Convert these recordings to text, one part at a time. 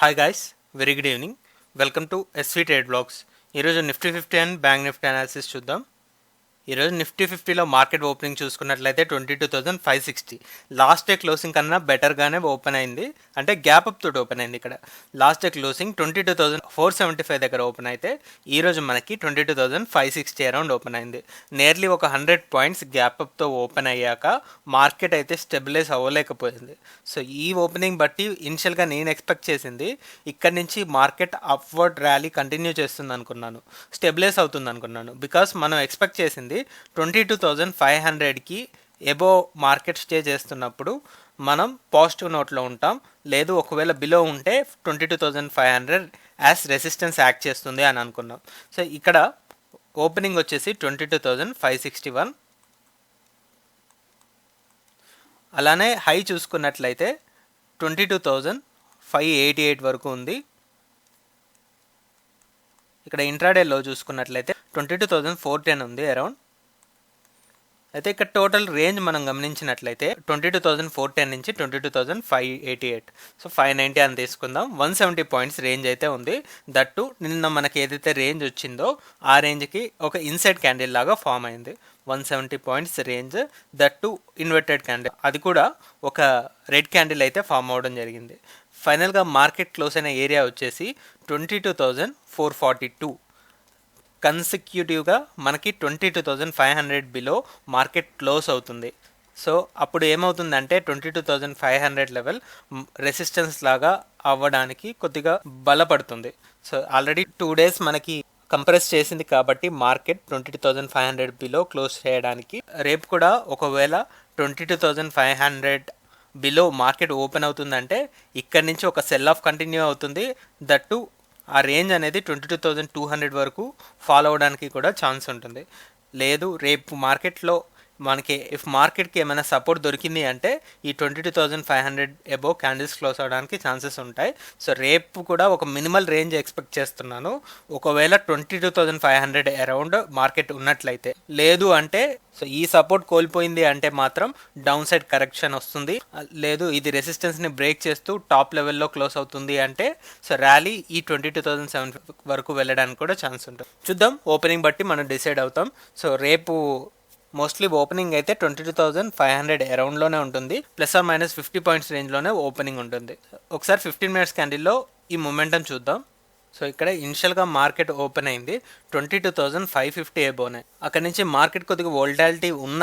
Hi guys, very good evening. Welcome to SV trade blogs. ఈరోజు Nifty 50 and bank Nifty analysis చూద్దాం. ఈరోజు Nifty 50లో market opening చూసుకున్నట్లయితే 22,560. Last day closing కన్నా బెటర్గానే open అయింది, అంటే gap up తోటి ఓపెన్ అయింది. ఇక్కడ లాస్ట్ డే క్లోజింగ్ 22,475 దగ్గర ఓపెన్ అయితే ఈరోజు మనకి 22,560 అరౌండ్ ఓపెన్ అయింది. నియర్లీ ఒక 100 పాయింట్స్ గ్యాప్ అప్తో ఓపెన్ అయ్యాక మార్కెట్ అయితే స్టెబిలైజ్ అవ్వలేకపోయింది. సో ఈ ఓపెనింగ్ బట్టి ఇనిషియల్గా నేను ఎక్స్పెక్ట్ చేసింది ఇక్కడ నుంచి మార్కెట్ అప్వర్డ్ ర్యాలీ కంటిన్యూ చేస్తుంది అనుకున్నాను, స్టెబిలైజ్ అవుతుంది అనుకున్నాను. బికాస్ మనం ఎక్స్పెక్ట్ చేసింది 22,500కి ఎబో మార్కెట్ స్టే చేస్తున్నప్పుడు మనం పాజిటివ్ నోట్లో ఉంటాం. లేదు ఒకవేళ బిలో ఉంటే 22,500 యాజ్ రెసిస్టెన్స్ యాక్ట్ చేస్తుంది అని అనుకున్నాం. సో ఇక్కడ ఓపెనింగ్ వచ్చేసి 22,561. అలానే హై చూసుకున్నట్లయితే 22,588 వరకు ఉంది. ఇక్కడ ఇంట్రాడే లో చూసుకున్నట్లయితే 22,410 ఉంది అరౌండ్. అయితే ఇక్కడ టోటల్ రేంజ్ మనం గమనించినట్లయితే 22,410 నుంచి 22,588, సో 590 అని తీసుకుందాం. 170 పాయింట్స్ రేంజ్ అయితే ఉంది. దట్టు నిన్న మనకి ఏదైతే రేంజ్ వచ్చిందో ఆ రేంజ్కి ఒక ఇన్సైడ్ క్యాండిల్ లాగా ఫామ్ అయింది. 170 points range, that inverted candle, అది కూడా ఒక రెడ్ క్యాండిల్ అయితే ఫామ్ అవ్వడం జరిగింది. ఫైనల్గా మార్కెట్ క్లోజ్ అయిన ఏరియా వచ్చేసి 22,442. కన్సిక్యూటివ్గా మనకి 22,500 బిలో మార్కెట్ క్లోజ్ అవుతుంది. సో అప్పుడు ఏమవుతుందంటే 22,500 లెవెల్ రెసిస్టెన్స్ లాగా అవ్వడానికి కొద్దిగా బలపడుతుంది. సో ఆల్రెడీ 2 డేస్ మనకి కంప్రెస్ చేసింది కాబట్టి మార్కెట్ 22,500 బిలో క్లోజ్ చేయడానికి రేపు కూడా ఒకవేళ 22,500 బిలో మార్కెట్ ఓపెన్ అవుతుందంటే ఇక్కడ నుంచి ఒక సెల్ ఆఫ్ కంటిన్యూ అవుతుంది. దట్టు ఆ రేంజ్ అనేది 22,200 వరకు ఫాలో అవడానికి కూడా ఛాన్స్ ఉంటుంది. లేదు రేపు మార్కెట్లో మనకి మార్కెట్కి ఏమైనా సపోర్ట్ దొరికింది అంటే ఈ 22,500 అబోవ్ క్యాండిల్స్ క్లోజ్ అవడానికి ఛాన్సెస్ ఉంటాయి. సో రేపు కూడా ఒక మినిమల్ రేంజ్ ఎక్స్పెక్ట్ చేస్తున్నాను. ఒకవేళ 22,500 అరౌండ్ మార్కెట్ ఉన్నట్లయితే, లేదు అంటే సో ఈ సపోర్ట్ కోల్పోయింది అంటే మాత్రం డౌన్ సైడ్ కరెక్షన్ వస్తుంది. లేదు ఇది రెసిస్టెన్స్ని బ్రేక్ చేస్తూ టాప్ లెవెల్లో క్లోజ్ అవుతుంది అంటే సో ర్యాలీ ఈ 22,700 వరకు వెళ్ళడానికి కూడా ఛాన్స్ ఉంటుంది. చూద్దాం, ఓపెనింగ్ బట్టి మనం డిసైడ్ అవుతాం. సో రేపు మోస్ట్లీ ఓపెనింగ్ అయితే 22,500 అరౌండ్లోనే ఉంటుంది, ±50 పాయింట్స్ రేంజ్లోనే ఓపెనింగ్ ఉంటుంది. ఒకసారి 15 మినిట్స్ క్యాండిల్లో ఈ మొమెంటం చూద్దాం. సో ఇక్కడ ఇనిషియల్గా మార్కెట్ ఓపెన్ అయింది 22,550 అబోనే. అక్కడ నుంచి మార్కెట్ కొద్దిగా వోల్టాలిటీ ఉన్న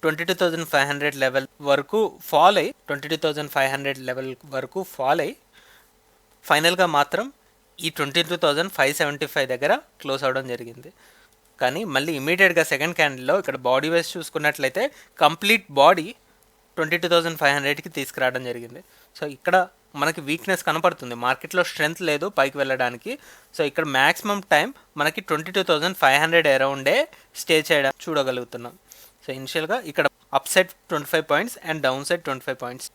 22,500 లెవెల్ వరకు ఫాల్ అయ్యి 22,500 లెవెల్ వరకు ఫాల్ అయ్యి ఫైనల్గా మాత్రం ఈ 22,575 దగ్గర క్లోజ్ అవడం జరిగింది. కానీ మళ్ళీ ఇమీడియట్గా సెకండ్ క్యాండిల్లో ఇక్కడ బాడీ వైజ్ చూసుకున్నట్లయితే కంప్లీట్ బాడీ 22,500కి తీసుకురావడం జరిగింది. సో ఇక్కడ మనకి వీక్నెస్ కనపడుతుంది, మార్కెట్లో స్ట్రెంగ్త్ లేదు పైకి వెళ్ళడానికి. సో ఇక్కడ మ్యాక్సిమం టైం మనకి 22,500 అరౌండే స్టే చేయడం చూడగలుగుతున్నాం. సో ఇనిషియల్గా ఇక్కడ up side 25 points and down side 25 points.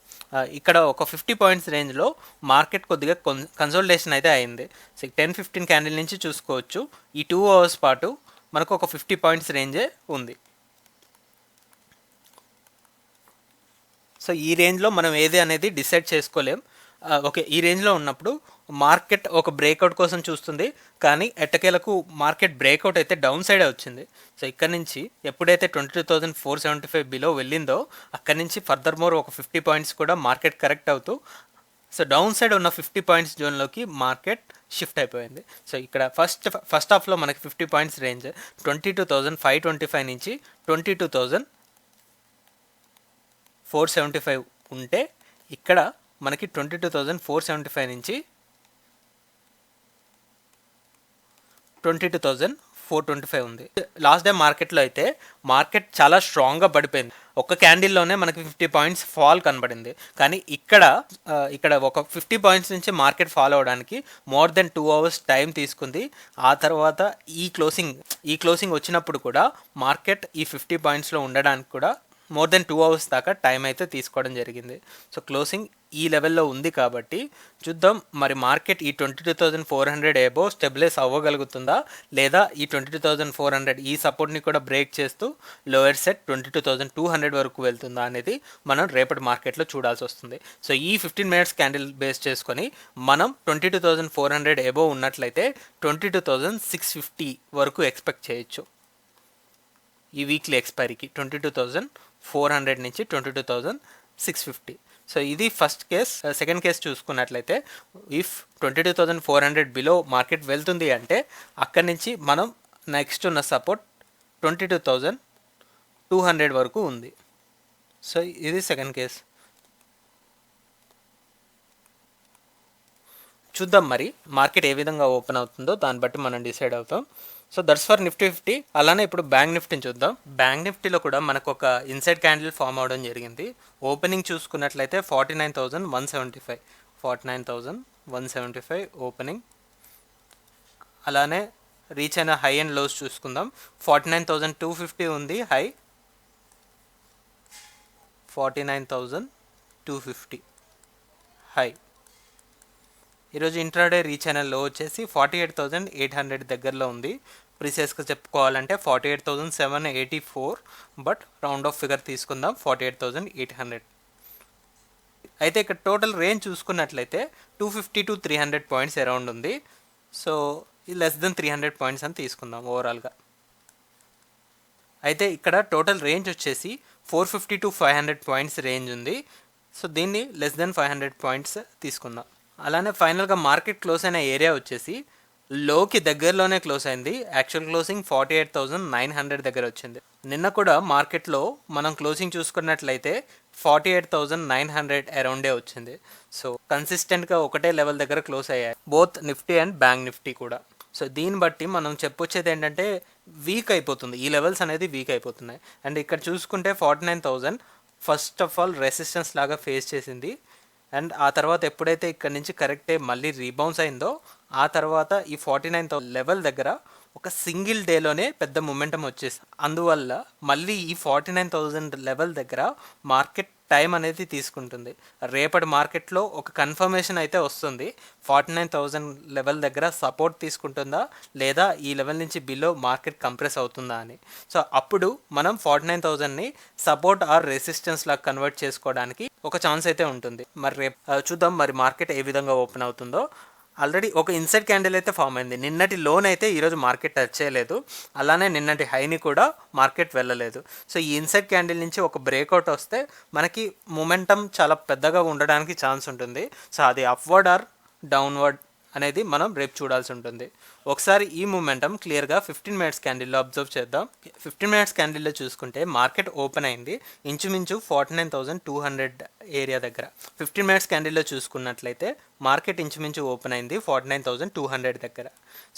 ఇక్కడ ఒక 50 పాయింట్స్ రేంజ్లో మార్కెట్ కొద్దిగా కన్సోలిడేషన్ అయితే అయింది. సో 10-15 క్యాండిల్ నుంచి చూసుకోవచ్చు ఈ 2 అవర్స్ పాటు మనకు ఒక 50 పాయింట్స్ రేంజే ఉంది. సో ఈ రేంజ్లో మనం ఏది అనేది డిసైడ్ చేసుకోలేం. ఓకే, ఈ రేంజ్లో ఉన్నప్పుడు మార్కెట్ ఒక బ్రేక్అవుట్ కోసం చూస్తుంది, కానీ ఎట్టకేలకు మార్కెట్ బ్రేక్అవుట్ అయితే డౌన్ సైడే వచ్చింది. సో ఇక్కడ నుంచి ఎప్పుడైతే 22,475 బిలో వెళ్ళిందో అక్కడి నుంచి ఫర్దర్ మోర్ ఒక 50 పాయింట్స్ కూడా మార్కెట్ కరెక్ట్ అవుతూ సో డౌన్ సైడ్ ఉన్న 50 పాయింట్స్ జోన్లోకి మార్కెట్ షిఫ్ట్ అయిపోయింది. సో ఇక్కడ ఫస్ట్ హాఫ్లో మనకి 50 పాయింట్స్ రేంజ్ 22,525 నుంచి 22,475 ఉంటే ఇక్కడ మనకి 22,475 నుంచి 22,425 ఉంది. లాస్ట్ డే మార్కెట్లో అయితే మార్కెట్ చాలా స్ట్రాంగ్గా పడిపోయింది. ఒక క్యాండిల్లోనే మనకి 50 పాయింట్స్ ఫాల్ కనబడింది. కానీ ఇక్కడ ఒక 50 పాయింట్స్ నుంచి మార్కెట్ ఫాల్ అవ్వడానికి మోర్ దెన్ 2 అవర్స్ టైం తీసుకుంది. ఆ తర్వాత ఈ క్లోజింగ్ వచ్చినప్పుడు కూడా మార్కెట్ ఈ 50 పాయింట్స్లో ఉండడానికి కూడా మోర్ దెన్ 2 అవర్స్ దాకా టైం అయితే తీసుకోవడం జరిగింది. సో క్లోజింగ్ ఈ లెవెల్లో ఉంది కాబట్టి చూద్దాం మరి మార్కెట్ ఈ 22,400 ఎబో స్టెబిలైజ్ అవ్వగలుగుతుందా, లేదా ఈ 22,400 ఈ సపోర్ట్ని కూడా బ్రేక్ చేస్తూ లోయర్ సెట్ 22,200 వరకు వెళ్తుందా అనేది మనం రేపటి మార్కెట్లో చూడాల్సి వస్తుంది. సో ఈ 15 మినిట్స్ క్యాండిల్ బేస్ చేసుకొని మనం 22,400 ఎబో ఉన్నట్లయితే 22,650 వరకు ఎక్స్పెక్ట్ చేయొచ్చు ఈ వీక్లీ ఎక్స్పైరీకి. 22,400 నుంచి 22,650. సో ఇది ఫస్ట్ కేస్. సెకండ్ కేస్ చూసుకున్నట్లయితే ఇఫ్ 22,400 బిలో మార్కెట్ వెళ్తుంది అంటే అక్కడి నుంచి మనం నెక్స్ట్ ఉన్న సపోర్ట్ 22,200 వరకు ఉంది. సో ఇది సెకండ్ కేస్. చూద్దాం మరి మార్కెట్ ఏ విధంగా ఓపెన్ అవుతుందో దాన్ని బట్టి మనం డిసైడ్ అవుతాం. So that's for Nifty 50. అలానే ఇప్పుడు బ్యాంక్ నిఫ్టీని చూద్దాం. బ్యాంక్ నిఫ్టీలో కూడా మనకు ఒక ఇన్సైడ్ క్యాండిల్ ఫామ్ అవడం జరిగింది. ఓపెనింగ్ చూసుకున్నట్లయితే 49,175 49,175 ఓపెనింగ్. అలానే రీచ్ అయిన హై అండ్ లోస్ చూసుకుందాం. 49,250 ఉంది హై, 49,250 హై. ఈరోజు ఇంట్రాడే రీచ్ అయిన లో వచ్చేసి 48,800 దగ్గరలో ఉంది. ప్రీసియస్గా చెప్పుకోవాలంటే 48,784, బట్ రౌండ్ ఆఫ్ ఫిగర్ తీసుకుందాం 48,800. అయితే ఇక్కడ టోటల్ రేంజ్ చూసుకున్నట్లయితే 250 to 300 పాయింట్స్ అరౌండ్ ఉంది. సో ఇది లెస్ దెన్ 300 పాయింట్స్ అని తీసుకుందాం ఓవరాల్గా. అయితే ఇక్కడ టోటల్ రేంజ్ వచ్చేసి 450 to 500 పాయింట్స్ రేంజ్ ఉంది. సో దీన్ని లెస్ దెన్ 500 పాయింట్స్ తీసుకుందాం. అలానే ఫైనల్గా మార్కెట్ క్లోజ్ అయిన ఏరియా వచ్చేసి లోకి దగ్గరలోనే క్లోజ్ అయింది. యాక్చువల్ క్లోజింగ్ 48,900 దగ్గర వచ్చింది. నిన్న కూడా మార్కెట్లో మనం క్లోజింగ్ చూసుకున్నట్లయితే 48,900 అరౌండే వచ్చింది. సో కన్సిస్టెంట్గా ఒకటే లెవెల్ దగ్గర క్లోజ్ అయ్యాయి both Nifty and bank Nifty కూడా. సో దీన్ని బట్టి మనం చెప్పొచ్చేది ఏంటంటే వీక్ అయిపోతుంది, ఈ లెవెల్స్ అనేది వీక్ అయిపోతున్నాయి. అండ్ ఇక్కడ చూసుకుంటే 49,000 ఫస్ట్ ఆఫ్ ఆల్ రెసిస్టెన్స్ లాగా ఫేస్ చేసింది. అండ్ ఆ తర్వాత ఎప్పుడైతే ఇక్కడ నుంచి కరెక్టే మళ్ళీ రీబౌన్స్ అయిందో ఆ తర్వాత ఈ 49,000 లెవెల్ దగ్గర ఒక సింగిల్ డేలోనే పెద్ద మొమెంటం వచ్చేసి, అందువల్ల మళ్ళీ ఈ 49,000 లెవెల్ దగ్గర మార్కెట్ టైం అనేది తీసుకుంటుంది. రేపటి మార్కెట్లో ఒక కన్ఫర్మేషన్ అయితే వస్తుంది 49,000 లెవెల్ దగ్గర సపోర్ట్ తీసుకుంటుందా లేదా ఈ లెవెల్ నుంచి బిలో మార్కెట్ కంప్రెస్ అవుతుందా అని. సో అప్పుడు మనం 49,000ని సపోర్ట్ ఆర్ రెసిస్టెన్స్ లాగా కన్వర్ట్ చేసుకోవడానికి ఒక ఛాన్స్ అయితే ఉంటుంది. మరి రేపు చూద్దాం మరి మార్కెట్ ఏ విధంగా ఓపెన్ అవుతుందో. ఆల్రెడీ ఒక ఇన్సైడ్ క్యాండిల్ అయితే ఫామ్ అయింది. నిన్నటి లోన్ అయితే ఈరోజు మార్కెట్ టచ్ చేయలేదు, అలానే నిన్నటి హైని కూడా మార్కెట్ వెళ్ళలేదు. సో ఈ ఇన్సైడ్ క్యాండిల్ నుంచి ఒక బ్రేక్అవుట్ వస్తే మనకి మొమెంటం చాలా పెద్దగా ఉండడానికి ఛాన్స్ ఉంటుంది. సో అది అప్వర్డ్ ఆర్ డౌన్వర్డ్ అనేది మనం రేపు చూడాల్సి ఉంటుంది. ఒకసారి ఈ మూమెంటం క్లియర్గా 15 మినిట్స్ క్యాండిల్లో అబ్జర్వ్ చేద్దాం. 15 మినిట్స్ క్యాండిల్లో చూసుకుంటే మార్కెట్ ఓపెన్ అయింది ఇంచుమించు 49,200 ఏరియా దగ్గర. 15 మినిట్స్ క్యాండిల్లో చూసుకున్నట్లయితే మార్కెట్ ఇంచుమించు ఓపెన్ అయింది 49,200 దగ్గర.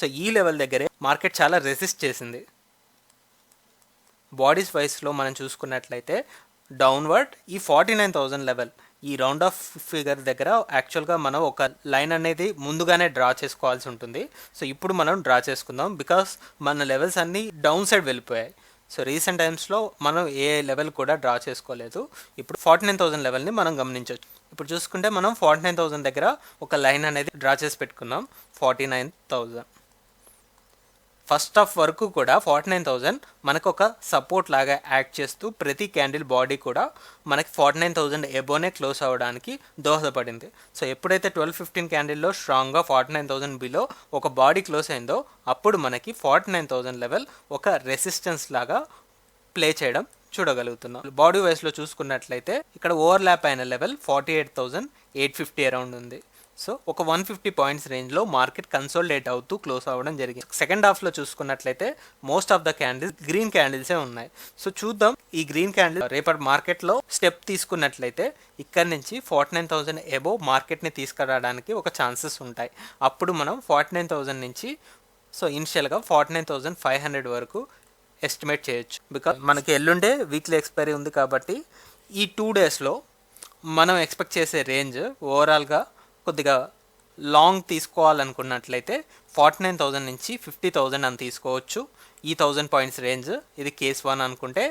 సో ఈ లెవెల్ దగ్గరే మార్కెట్ చాలా రెసిస్ట్ చేసింది. బాడీస్ వైస్లో మనం చూసుకున్నట్లయితే డౌన్వర్డ్ ఈ 49,000 లెవెల్ ఈ రౌండ్ ఆఫ్ ఫిగర్ దగ్గర యాక్చువల్గా మనం ఒక లైన్ అనేది ముందుగానే డ్రా చేసుకోవాల్సి ఉంటుంది. సో ఇప్పుడు మనం డ్రా చేసుకుందాం బికాస్ మన లెవెల్స్ అన్నీ డౌన్ సైడ్ వెళ్ళిపోయాయి. సో రీసెంట్ టైమ్స్లో మనం ఏ లెవెల్ కూడా డ్రా చేసుకోలేదు. ఇప్పుడు 49,000 లెవెల్ని మనం గమనించవచ్చు. ఇప్పుడు చూసుకుంటే మనం 49,000 దగ్గర ఒక లైన్ అనేది డ్రా చేసి పెట్టుకున్నాం. 49,000 ఫస్ట్ ఆఫ్ వరకు కూడా 49,000 మనకు ఒక సపోర్ట్ లాగా యాక్ట్ చేస్తూ ప్రతి క్యాండిల్ బాడీ కూడా మనకి 49,000 ఎబోనే క్లోజ్ అవ్వడానికి దోహదపడింది. సో ఎప్పుడైతే 12-15 క్యాండిల్లో స్ట్రాంగ్గా 49,000 బిలో ఒక బాడీ క్లోజ్ అయిందో అప్పుడు మనకి 49,000 లెవెల్ ఒక రెసిస్టెన్స్ లాగా ప్లే చేయడం చూడగలుగుతున్నాం. బాడీ వైస్లో చూసుకున్నట్లయితే ఇక్కడ ఓవర్లాప్ అయిన లెవెల్ 48,850 అరౌండ్ ఉంది. సో ఒక 150 పాయింట్స్ రేంజ్లో మార్కెట్ కన్సోలిడేట్ అవుతూ క్లోజ్ అవ్వడం జరిగింది. సెకండ్ హాఫ్లో చూసుకున్నట్లయితే most of the candles green క్యాండిల్సే ఉన్నాయి. సో చూద్దాం ఈ గ్రీన్ క్యాండిల్ రేపటి మార్కెట్లో స్టెప్ తీసుకున్నట్లయితే ఇక్కడ నుంచి 49,000 ఎబో మార్కెట్ని తీసుకురావడానికి ఒక ఛాన్సెస్ ఉంటాయి. అప్పుడు మనం 49,000 నుంచి సో ఇనిషియల్గా 49,500 వరకు ఎస్టిమేట్ చేయొచ్చు. బికాజ్ మనకి ఎల్లుండే వీక్లీ ఎక్స్పైరీ ఉంది కాబట్టి ఈ 2 డేస్లో మనం ఎక్స్పెక్ట్ చేసే రేంజ్ ఓవరాల్గా కొద్దిగా లాంగ్ తీసుకోవాలనుకున్నట్లయితే 49,000 నుంచి 50,000 అని తీసుకోవచ్చు. ఈ 1000 పాయింట్స్ రేంజ్ ఇది కేస్ 1 అనుకుంటే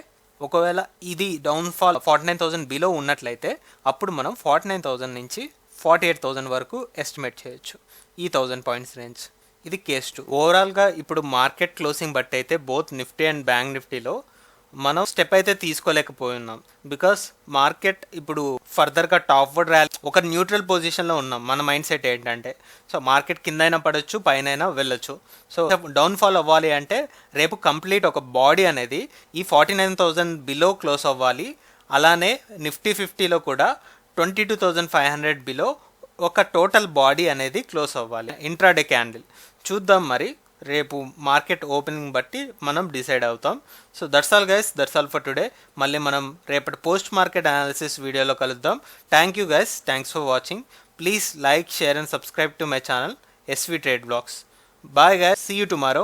ఒకవేళ ఇది డౌన్ఫాల్ 49,000 బిలో ఉన్నట్లయితే అప్పుడు మనం 49,000 నుంచి 48,000 వరకు ఎస్టిమేట్ చేయొచ్చు ఈ 1000 పాయింట్స్ రేంజ్. ఇది కేస్ 2. ఓవరాల్గా ఇప్పుడు మార్కెట్ క్లోజింగ్ బట్టి అయితే బోత్ నిఫ్టీ అండ్ బ్యాంక్ నిఫ్టీలో మనం స్టెప్ అయితే తీసుకోలేకపోతున్నాం. బికాస్ మార్కెట్ ఇప్పుడు ఫర్దర్గా టాప్వర్డ్ ర్యాలీ ఒక న్యూట్రల్ పొజిషన్లో ఉన్నాం. మన మైండ్ సెట్ ఏంటంటే సో మార్కెట్ కిందైనా పడవచ్చు, పైన వెళ్ళొచ్చు. సో డౌన్ఫాల్ అవ్వాలి అంటే రేపు కంప్లీట్ ఒక బాడీ అనేది ఈ 49,000 బిలో క్లోజ్ అవ్వాలి. అలానే నిఫ్టీ 50లో కూడా 22,500 బిలో ఒక టోటల్ బాడీ అనేది క్లోజ్ అవ్వాలి ఇంట్రాడే క్యాండిల్. చూద్దాం మరి రేపు మార్కెట్ ఓపెనింగ్ బట్టి మనం డిసైడ్ అవుతాం. So that's all guys, that's all for today. మళ్ళీ మనం రేపటి పోస్ట్ మార్కెట్ అనాలిసిస్ వీడియోలో కలుద్దాం. Thank you guys, thanks for watching. Please like, share and subscribe to my channel SV trade blogs. Bye guys, see you tomorrow.